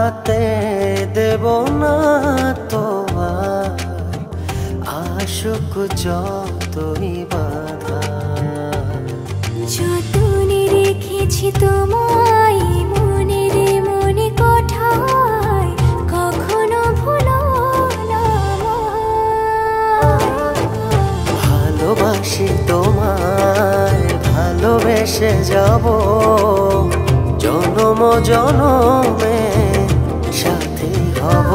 হারাতে দেব না তো আর আশুক যতই বাধা। যতনে রেখেছি তোমায় মনের মনে কোঠায়, কখনো ভুলো না। ভালোবাসি তোমায়, ভালোবেসে যাব জনম জনমে সাথী হব।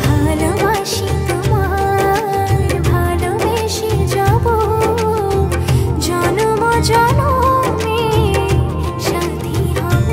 ভালোবাসি তোমায়, ভালোবেসে যাব জনম জনমে সাথী হব।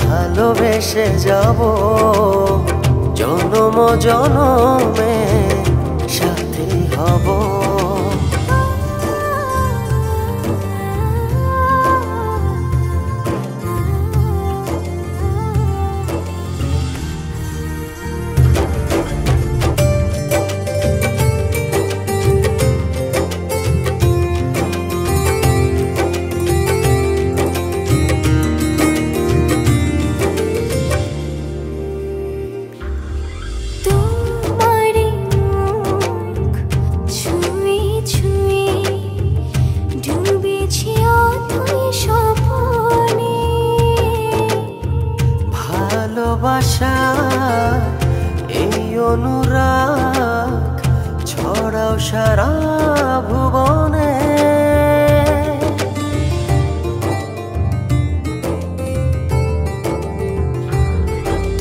ভালোবেসে যাব জনম জনমে সাথী হব। ভালোবাসা এই অনুরাগ ছড়াও সারা ভুবনে।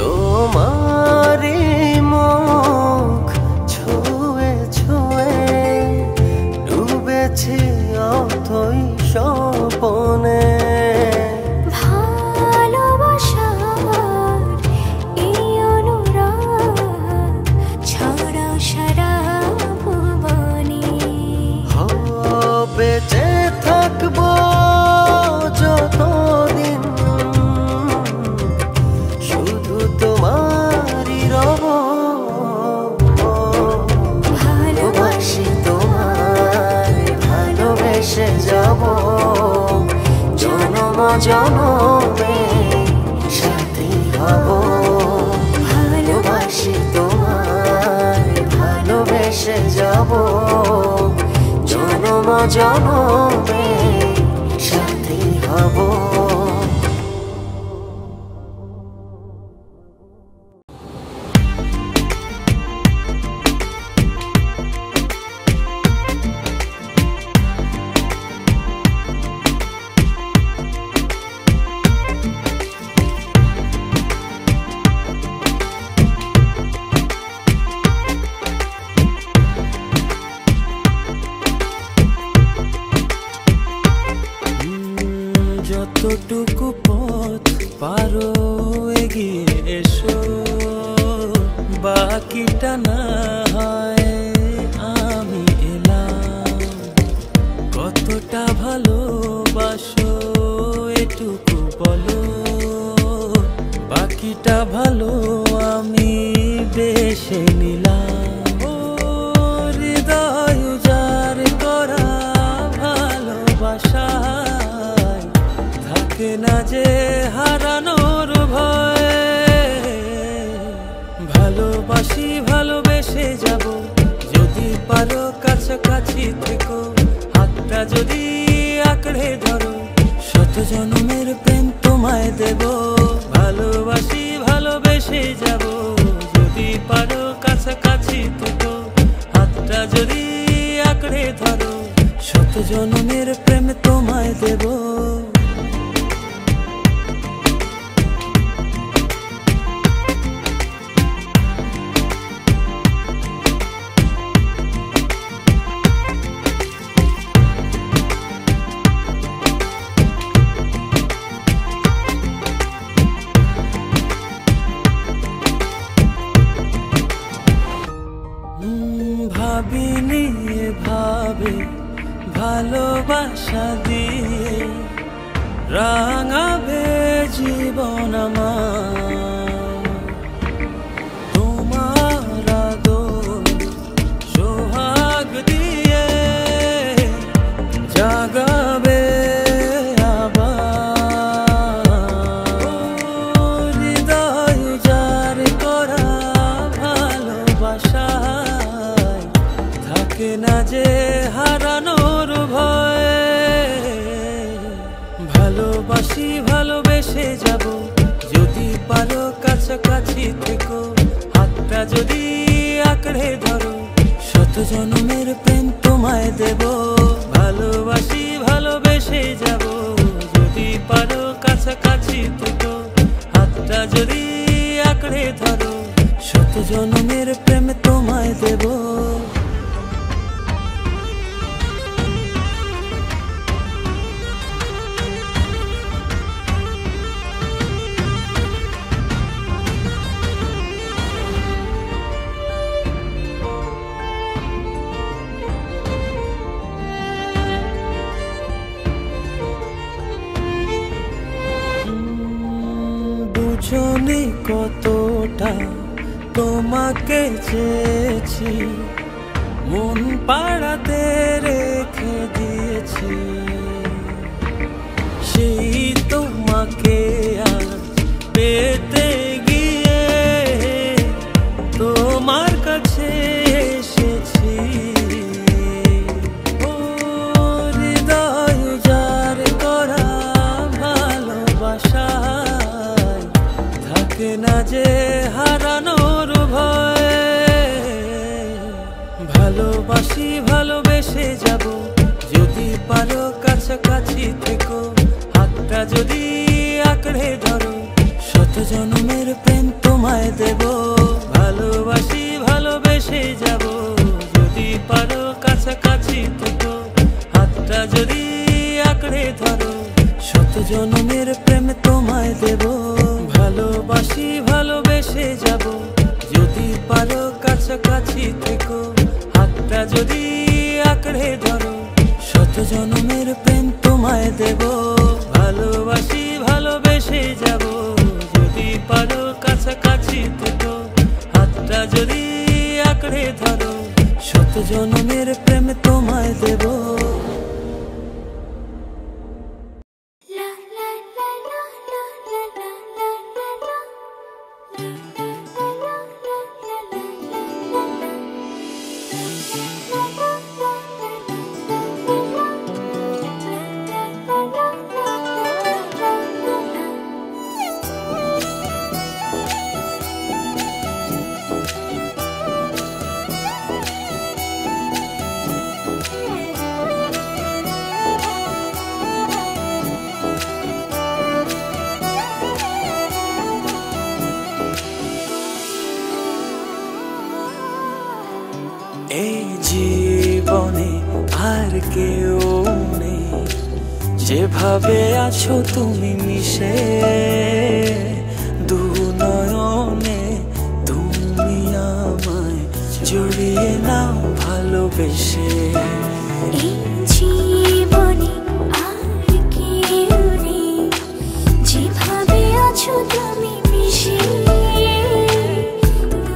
তোমারই মুখ ছুঁয়ে ছুঁয়ে ডুবেছি অথই স্বপনে। বেঁচে থাকবো যতদিন শুধু তোমারই রব। ভালোবাসি তোমায়, ভালোবেসে যাব জনম জনমে সাথী হব। ভালোবাসি তোমায়, ভালোবেসে যাব জনম জনমে সাথী হব। যতটুকু পথ পারো এগিয়ে এসো, বাকি বাকিটা না হয় আমি এলাম। কতটা ভালোবাসো এটুকু বলো, বাকিটা ভালো আমি বেশে নিলাম। ও হৃদয় উজাড় করা ভালোবাসায় থাকে না যে হারানোর ভয়। ভালোবাসি ভালোবেসে যাব, যদি পারো কাছাকাছি থেকো, হাতটা যদি আঁকড়ে ধরো, শত জন্মের প্রেম তোমায় দেব। ভালোবাসি ভালোবেসে যাব, যদি পারো কাছাকাছি থেকো, হাতটা যদি আঁকড়ে ধরো, শত জন্মের প্রেম তোমায় দেব। ভাবিনি ভাবে ভালোবাসা দিয়ে রাঙাবে জীবন আমার। তোমার আদর সোহাগ দিয়ে জাগাবে আবার। হৃদয় উজাড় করা ভালোবাসা থাকে না যে হারানোর ভয়। ভালোবাসি ভালোবেসে যাব, যদি পারো কাছাকাছি থেকো, হাতটা যদি আঁকড়ে ধরো, শত জন্মের প্রেম তোমায় দেব। ভালোবাসি ভালোবেসে যাব, যদি পারো কাছাকাছি থেকো, হাতটা যদি আঁকড়ে ধরো, শত জন্মের প্রেম তোমায় দেব। বুঝনি কতটা তোমাকে চেয়েছি, মন পাড়াতে রেখে দিয়েছি। সেই তোমাকে আজ পেতে গিয়ে তোমার কাছে এসেছি। ও হৃদয় উজাড় করা ভালোবাসা থাকে না যে হারানোর ভয়। ভালোবাসি ভালোবেসে যাব, যদি পারো কাছাকাছি থেকো, হাতটা যদি আঁকড়ে ধরো, শত জন্মের প্রেম তোমায় দেব। ভালোবাসি ভালোবেসে যাব, যদি পারো কাছাকাছি থেকো, হাতটা যদি আঁকড়ে ধরো, শত জন্মের প্রেম তোমায় দেব। ভালোবাসি ভালোবেসে যাব, যদি পারো কাছাকাছি থেকো, হাতটা যদি আঁকড়ে ধরো, শত জন্মের প্রেম তোমায় দেব। ভালোবাসি ভালোবেসে যাব, যদি পারো কাছাকাছি থেকো, হাতটা যদি আঁকড়ে ধরো, শত জন্মের প্রেম তোমায় দেব। এই জীবনে আর কেউ নেই, যেভাবে আছো তুমি মিশে দু নয়নে, তুমি আমার। ফেসে। এই জীবনে আর কেউ নেই, যেভাবে আছো তুমি মিশে।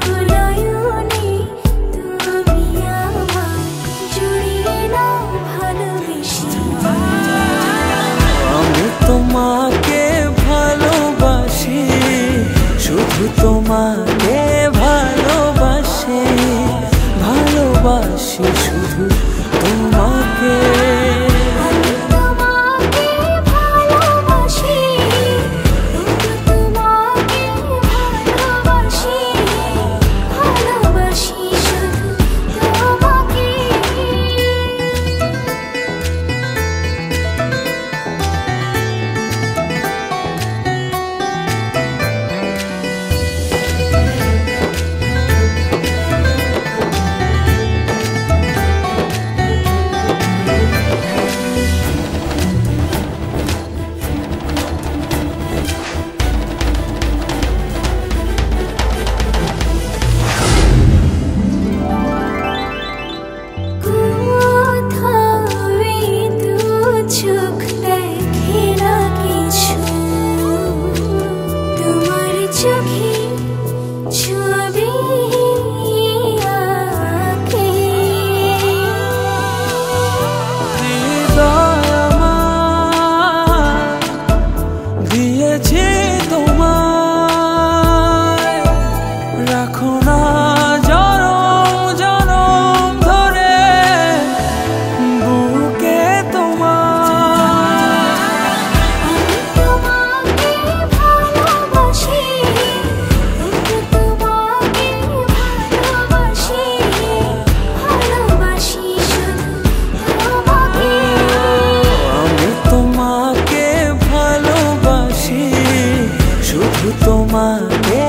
দুনয়নে তুমি আমায় জড়িয়ে নাও ভালোবেসে। আমি তোমাকে ভালোবাসি, শুধু তোমাকে ভালোবাসি, ভালোবাসি শুধু তোমাকে। আমি তোমাকে ভালোবাসি, শুধু তোমাকে ভালোবাসি, ভালোবাসি শুধু তোমাকে। তোমাকে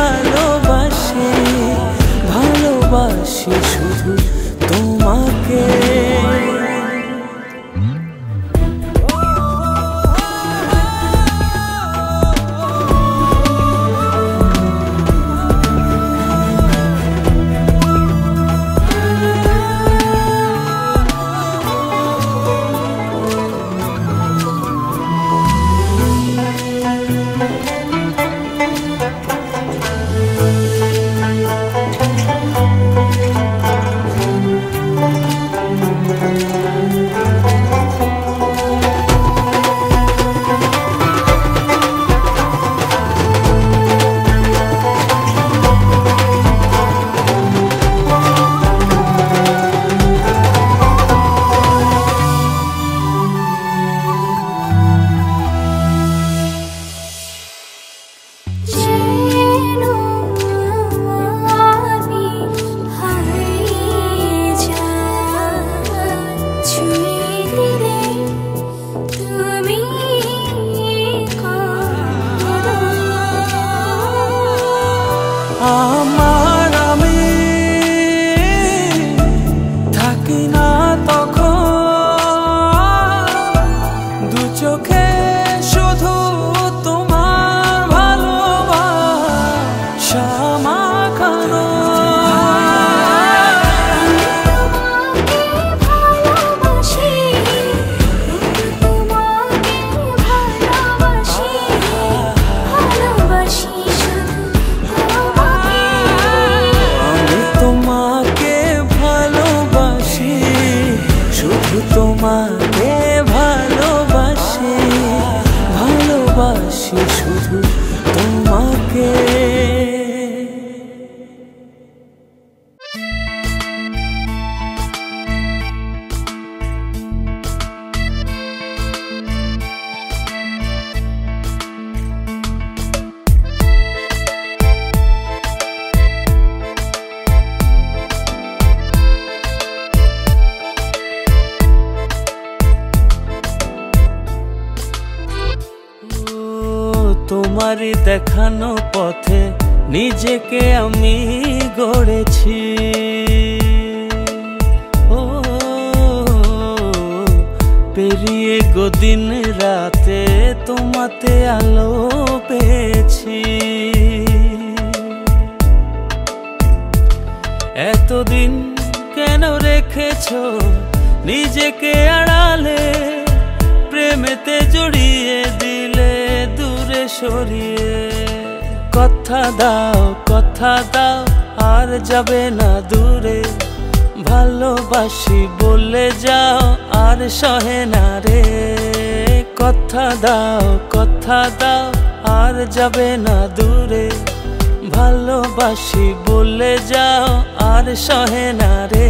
ভালোবাসি, ভালোবাসি শুধু তোমাকে। আমার আমি থাকি না তখন দু চোখে শুধু তোমার ভালোবাসা মাখানো। তোমাকে ভালোবাসি, ভালোবাসি শুধু তোমাকে। তোমারই দেখানো পথে নিজেকে আমি গড়েছি। ও পেরিয়ে গদিন রাতে তোমাতে আলো পেয়েছি। এতদিন কে কেন রেখেছো নিজেকে আড়ালে, প্রেমেতে জড়িয়ে দিলে দূরে সরিয়ে। কথা দাও আর যাবে না দূরে, ভালোবাসি বলে যাও আর সহে না রে। কথা দাও আর যাবে না দূরে, ভালোবাসি বলে যাও আর সহে না রে।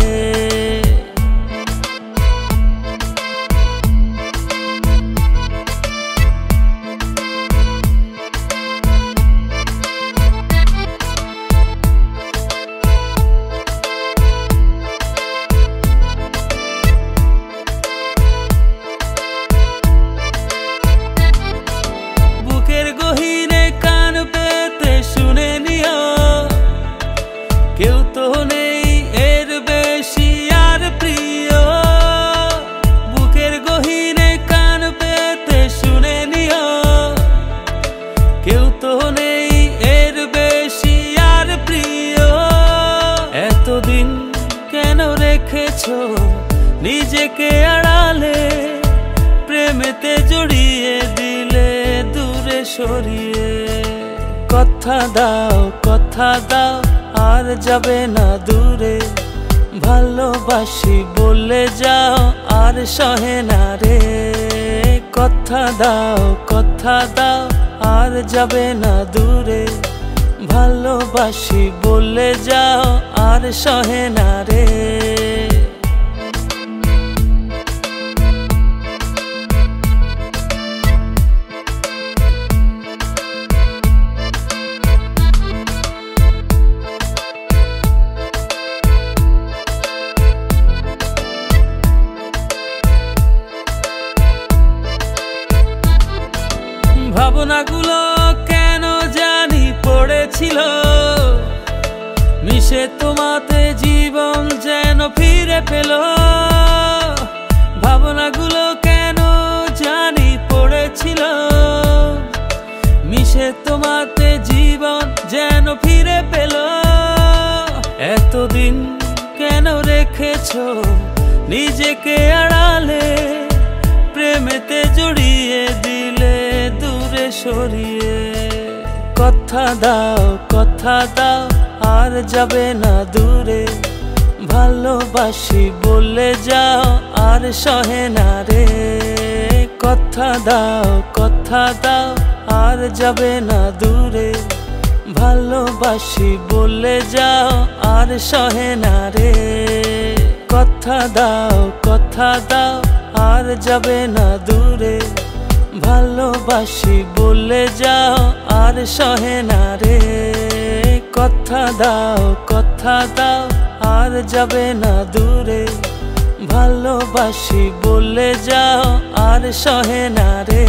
বুকের গহীনে কান পেতে শুনে নিও, কেউ তো নেই এর বেশি আর প্রিয়। বুকের গহীনে কান পেতে শুনে নিও, কেউ তো নেই এর বেশি আর প্রিয়। এতদিন কেন রেখেছো নিজেকে আড়ালে, প্রেমেতে জড়িয়ে দিলে দূরে সরিয়ে। কথা দাও আর যাবে না দূরে, ভালোবাসি বলে যাও আর সহে না রে। কথা দাও আর যাবে না দূরে, ভালোবাসি বলে যাও আর সহে না রে। ভাবনাগুলো কেন জানি পড়েছিল, মিশে তোমাতে জীবন যেন ফিরে পেল। ভাবনাগুলো কেন জানি পড়েছিল, মিশে তোমাতে জীবন যেন ফিরে পেল। এতদিন কেন রেখেছো নিজেকে আড়ালে, প্রেমেতে জড়িয়ে দিলে দূরে সরিয়ে। কথা দাও আর যাবে না দূরে, ভালোবাসি বলে যাও আর সহে না রে। কথা দাও আর যাবে না দূরে, ভালোবাসি বলে যাও আর সহে না রে। কথা দাও আর যাবে না দূরে, ভালোবাসি বলে যাও আর সহে না রে। কথা দাও আর যাবে না দূরে, ভালোবাসি বলে যাও আর সহে না রে।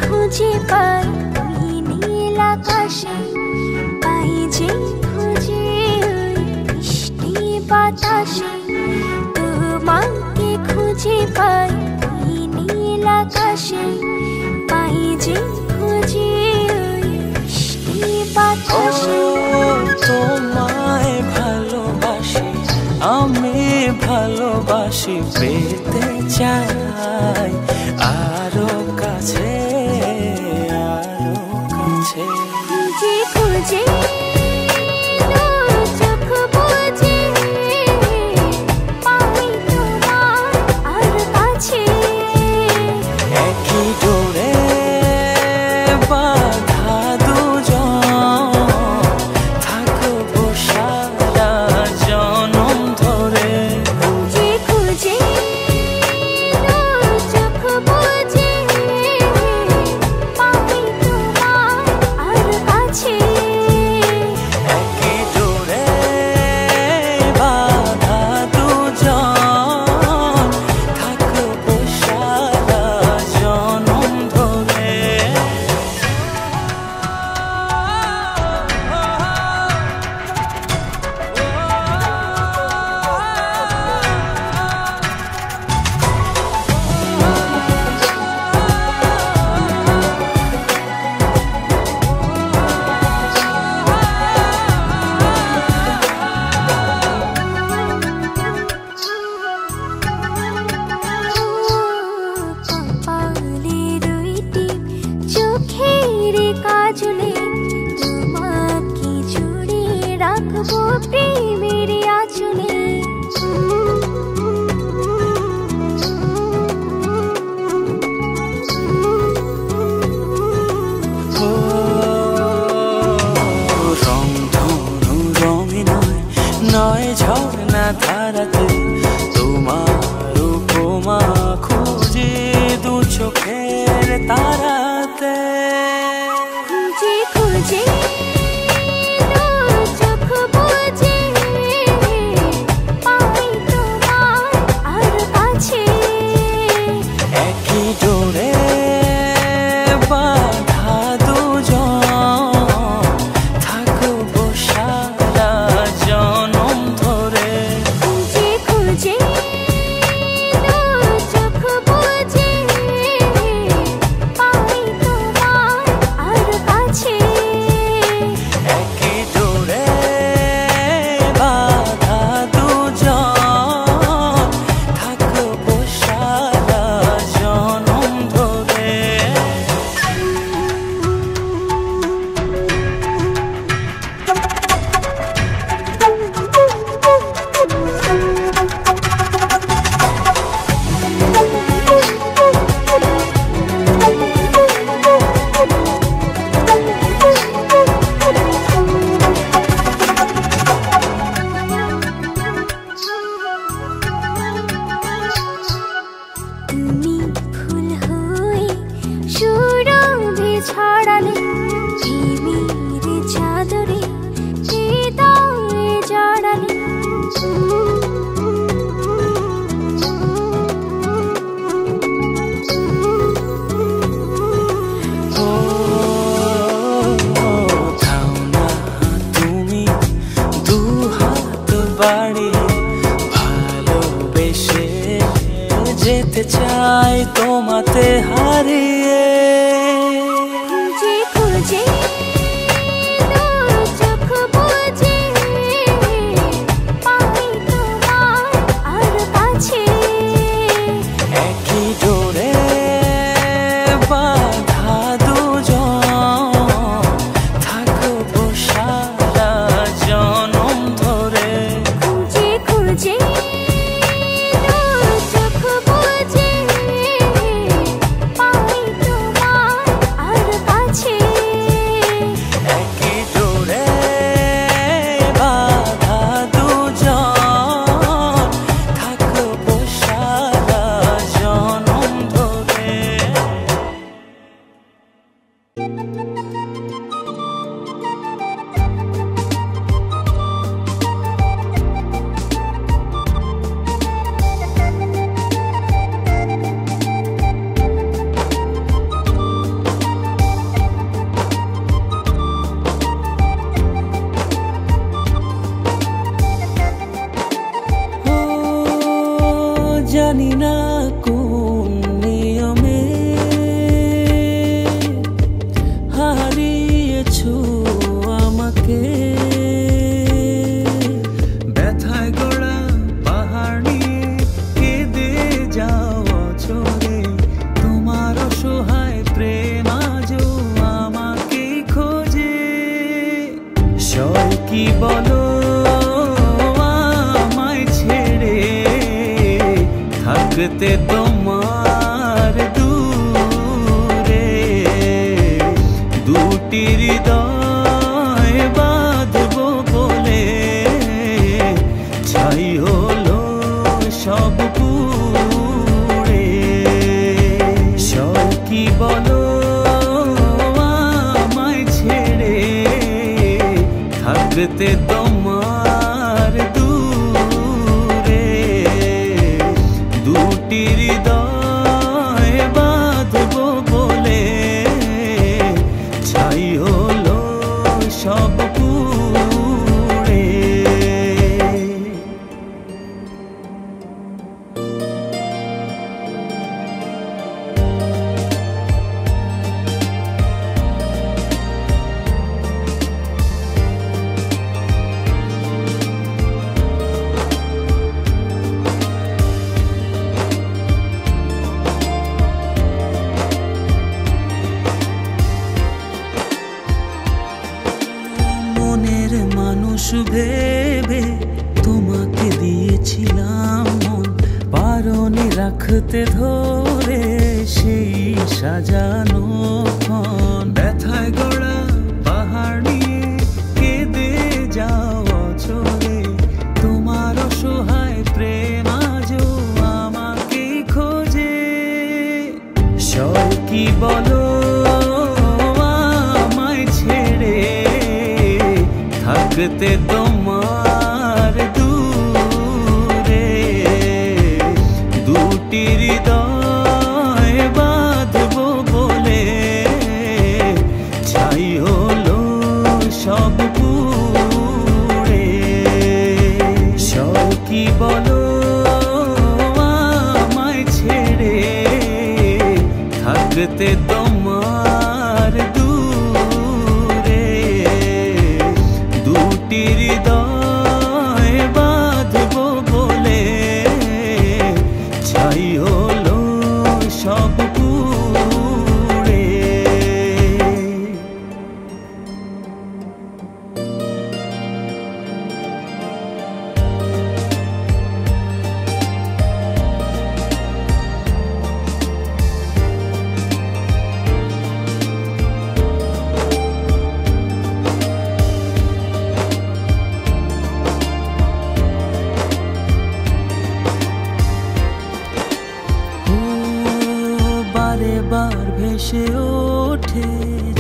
খুঁজে পাই ওই নীল আকাশে, পাই যে খুঁজে ওই বৃষ্টি বাতাসে। তোমাকে খুঁজে পাই ওই নীল আকাশে, পাই যে খুঁজে ওই বৃষ্টি বাতাসে। তোমায় ভালোবাসি আমি, ভালোবাসি পেতে চাই আরো কাছে। খুঁজে খুঁজে চোখ বুঝে পাই তোমার আর কাছে। একই ডোরে বাঁধা দুজন, থাকবো সারা জনম ধরে। খুঁজে খুঁজে চোখ রাখবো প্রেমের আঁচলে। রংধনু রঙে নয় ঝর্ণা ধারাতে তোমার উপমা খুঁজে দু চোখের তারাতে। খুঁজে খুঁজে দু চোখ বুজে পাই তোমার আর কাছে। একই ডোরে বাঁধা দুজন থাকবো সারা জনম ধরে। খুঁজে খুঁজে দু চোখ বুজে পাই তোমার আর কাছে। একই ডোরে বাঁধা দুজন থাকবো সারা জনম ধরে। তুমি ফুল হয়ে সুরভি ছড়ালে প্রেমের চাদরে হৃদয়ে জড়ালে। থাও না তুমি দু হাত বাড়িয়ে, ভালোবেসে যেতে চাই তোমাতে হারিয়ে। খুঁজে খুঁজে দু চোখ বুজে পাই তোমার আর কাছে। একই ডোরে বাঁধা দুজন থাকবো সারা জনম ধরে। খুঁজে খুঁজে দু চোখ বুজে পাই তোমার আর কাছে। একই ডোরে বাঁধা দুজন থাকবো সারা জনম ধরে। ও জানি না কোন নিয়মে হারিয়েছো আমাকে। ব্যথায় গড়া পাহাড় নিয়ে কেঁদে যাওয়া চলে, তোমার অসহায় প্রেম আজও আমাকে খোঁজে। সয় কি বলো আমায় ছেড়ে থাকতে তোমার দূরে। দুটি হৃদয় বাঁধবো বলে ছাই হলো সব পুড়ে। সয় কি বলো আমায় ছেড়ে থাকতে তোমার দূরে। দুটি হৃদয় বাঁধবো বলে ছাই হলো সব পুড়ে। মানুষ ভেবে তোমাকে দিয়েছিলাম মন, বারণে রাখতে ধরে সেই সাজানো ক্ষণ। ব্যথায় গড়া পাহাড় নিয়ে কেঁদে যাওয়া চলে, তোমার অসহায় প্রেম আজও আমাকে খোঁজে। সব কি বলো আমায় ছেড়ে থাকতে তোমার দূরে, দুটি হৃদয় বাঁধবো বলে ছাই হলো সব পুড়ে। সব কি বলো আমায় ছেড়ে থাকতে তোমার দূরে, দুটি হৃদয় বাঁধবো বলে ছাই হলো সব পুড়ে। বারে বার ভেসে ওঠে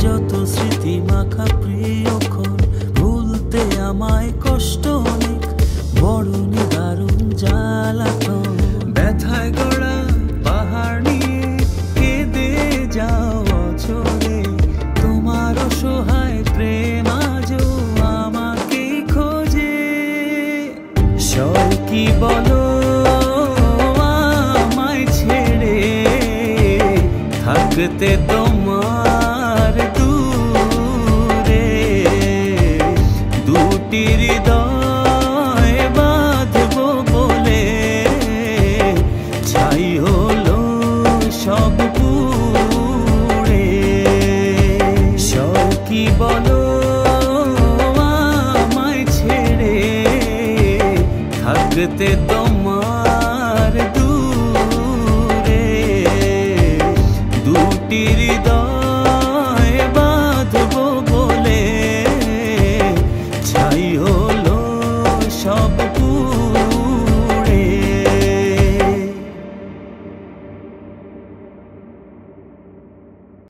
যত স্মৃতি মাখা প্রিয়ক্ষণ, ভুলতে আমায় কষ্ট অনেক, বড় নিদারুণ জ্বালাতন। ব্যথায় গড়া পাহাড় নিয়ে কেঁদে যাওয়া চলে, তোমার অসহায় প্রেম আজও আমাকে খোঁজে। সব কি বলো আমায় ছেড়ে থাকতে তোমার দূরে, দুটি হৃদয় বাঁধবো বলে ছাই হলো সব পুড়ে। সব কি বলো আমায় ছেড়ে থাকতে